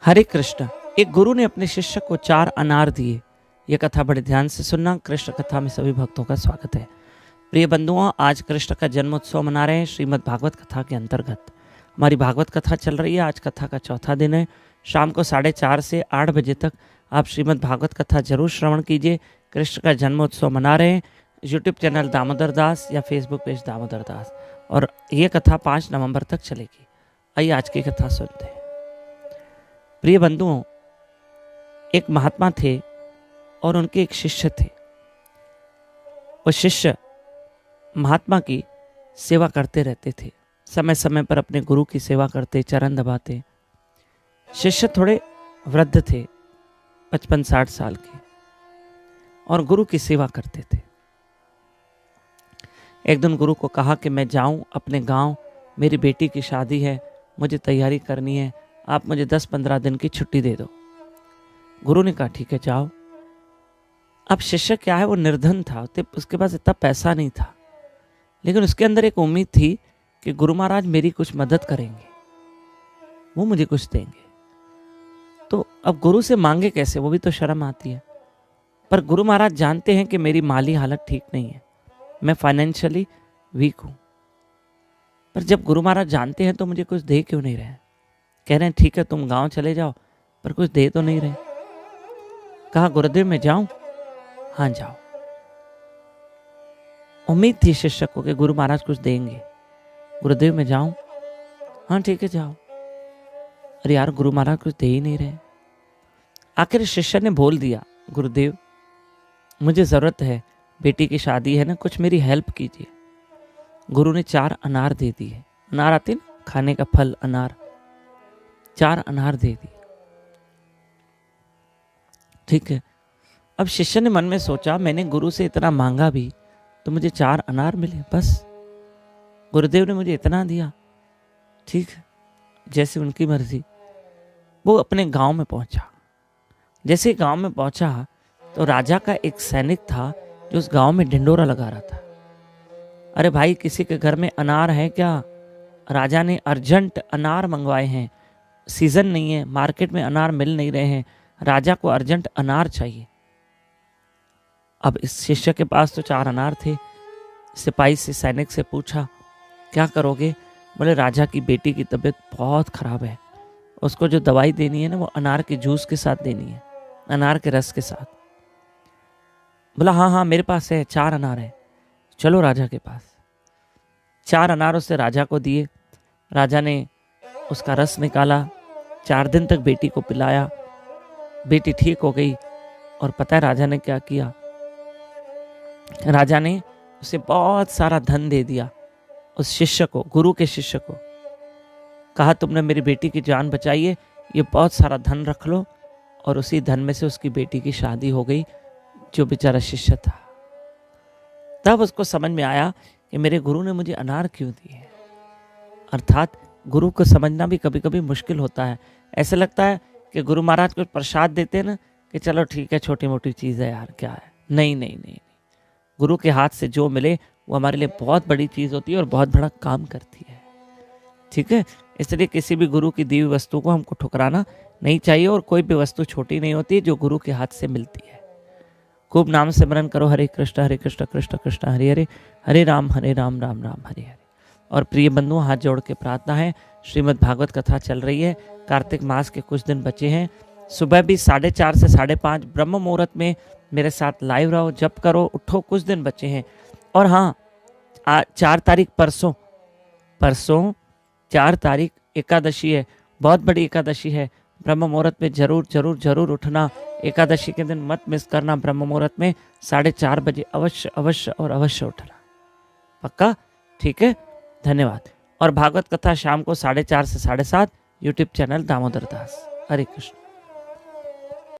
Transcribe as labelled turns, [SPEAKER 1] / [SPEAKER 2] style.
[SPEAKER 1] हरे कृष्ण। एक गुरु ने अपने शिष्य को 4 अनार दिए। यह कथा बड़े ध्यान से सुनना। कृष्ण कथा में सभी भक्तों का स्वागत है। प्रिय बंधुओं, आज कृष्ण का जन्मोत्सव मना रहे हैं श्रीमद् भागवत कथा के अंतर्गत। हमारी भागवत कथा चल रही है। आज कथा का चौथा दिन है। शाम को 4:30 से 8 बजे तक आप श्रीमद् भागवत कथा जरूर श्रवण कीजिए। कृष्ण का जन्मोत्सव मना रहे हैं। यूट्यूब चैनल दामोदर दास या फेसबुक पेज दामोदर दास, और ये कथा 5 नवंबर तक चलेगी। आइए आज की कथा सुनते हैं। प्रिय बंधुओं, एक महात्मा थे और उनके एक शिष्य थे। वो शिष्य महात्मा की सेवा करते रहते थे, समय समय पर अपने गुरु की सेवा करते, चरण दबाते। शिष्य थोड़े वृद्ध थे, 55-60 साल के, और गुरु की सेवा करते थे। एक दिन गुरु को कहा कि मैं जाऊं अपने गांव, मेरी बेटी की शादी है, मुझे तैयारी करनी है, आप मुझे 10-15 दिन की छुट्टी दे दो। गुरु ने कहा ठीक है जाओ। अब शिष्य क्या है, वो निर्धन था, उसके पास इतना पैसा नहीं था, लेकिन उसके अंदर एक उम्मीद थी कि गुरु महाराज मेरी कुछ मदद करेंगे, वो मुझे कुछ देंगे। तो अब गुरु से मांगे कैसे, वो भी तो शर्म आती है। पर गुरु महाराज जानते हैं कि मेरी माली हालत ठीक नहीं है, मैं फाइनेंशियली वीक हूं। पर जब गुरु महाराज जानते हैं तो मुझे कुछ दे क्यों नहीं रहे। कह रहे हैं ठीक है तुम गांव चले जाओ, पर कुछ दे तो नहीं रहे। कहा गुरुदेव मैं जाऊं? हाँ जाओ। उम्मीद थी शिष्य को कि गुरु महाराज कुछ देंगे। गुरुदेव मैं जाऊं? हाँ ठीक है जाओ। अरे यार, गुरु महाराज कुछ दे ही नहीं रहे। आखिर शिष्य ने बोल दिया, गुरुदेव मुझे जरूरत है, बेटी की शादी है ना, कुछ मेरी हेल्प कीजिए। गुरु ने 4 अनार दे दिए। अनार आते ना, खाने का फल, अनार। 4 अनार दे दिए। ठीक है। अब शिष्य ने मन में सोचा, मैंने गुरु से इतना मांगा भी तो मुझे 4 अनार मिले, बस गुरुदेव ने मुझे इतना दिया, ठीक है, जैसे उनकी मर्जी। वो अपने गांव में पहुंचा। जैसे गांव में पहुंचा तो राजा का एक सैनिक था जो उस गांव में ढिंडोरा लगा रहा था। अरे भाई, किसी के घर में अनार है क्या? राजा ने अर्जेंट अनार मंगवाए हैं, सीजन नहीं है, मार्केट में अनार मिल नहीं रहे हैं, राजा को अर्जेंट अनार चाहिए। अब इस शिष्य के पास तो 4 अनार थे। सिपाही से, सैनिक से पूछा क्या करोगे? बोले राजा की बेटी की तबीयत बहुत खराब है, उसको जो दवाई देनी है ना, वो अनार के जूस के साथ देनी है, अनार के रस के साथ। बोला हाँ हाँ मेरे पास है, 4 अनार है, चलो राजा के पास। 4 अनार उससे राजा को दिए। राजा ने उसका रस निकाला, 4 दिन तक बेटी को पिलाया। बेटी ठीक हो गई। और पता है राजा ने क्या किया? राजा ने उसे बहुत सारा धन दे दिया। उस शिष्य को, गुरु के शिष्य को कहा तुमने मेरी बेटी की जान बचाई है, ये बहुत सारा धन रख लो। और उसी धन में से उसकी बेटी की शादी हो गई, जो बेचारा शिष्य था। तब उसको समझ में आया कि मेरे गुरु ने मुझे अनार क्यों दिए। अर्थात गुरु को समझना भी कभी कभी मुश्किल होता है। ऐसे लगता है कि गुरु महाराज कुछ प्रसाद देते हैं ना, कि चलो ठीक है छोटी मोटी चीज है यार, क्या है। नहीं नहीं नहीं, गुरु के हाथ से जो मिले वो हमारे लिए बहुत बड़ी चीज होती है और बहुत बड़ा काम करती है। ठीक है, इसलिए किसी भी गुरु की दी हुई वस्तु को हमको ठुकराना नहीं चाहिए, और कोई भी वस्तु छोटी नहीं होती जो गुरु के हाथ से मिलती है। खूब नाम सिमरन करो, हरे कृष्ण कृष्ण कृष्ण हरे हरे, हरे राम राम राम हरे हरे। और प्रिय बंधुओं, हाथ जोड़ के प्रार्थना है, श्रीमद् भागवत कथा चल रही है। कार्तिक मास के कुछ दिन बचे हैं। सुबह भी 4:30 से 5:30 ब्रह्म मुहूर्त में मेरे साथ लाइव रहो, जप करो, उठो, कुछ दिन बचे हैं। और हाँ, 4 तारीख परसों 4 तारीख एकादशी है, बहुत बड़ी एकादशी है। ब्रह्म मुहूर्त में जरूर जरूर जरूर उठना। एकादशी के दिन मत मिस करना। ब्रह्म मुहूर्त में 4:30 बजे अवश्य अवश्य और अवश्य उठना, पक्का? ठीक है, धन्यवाद। और भागवत कथा शाम को 4:30 से 7:30 यूट्यूब चैनल दामोदर दास। हरे कृष्ण।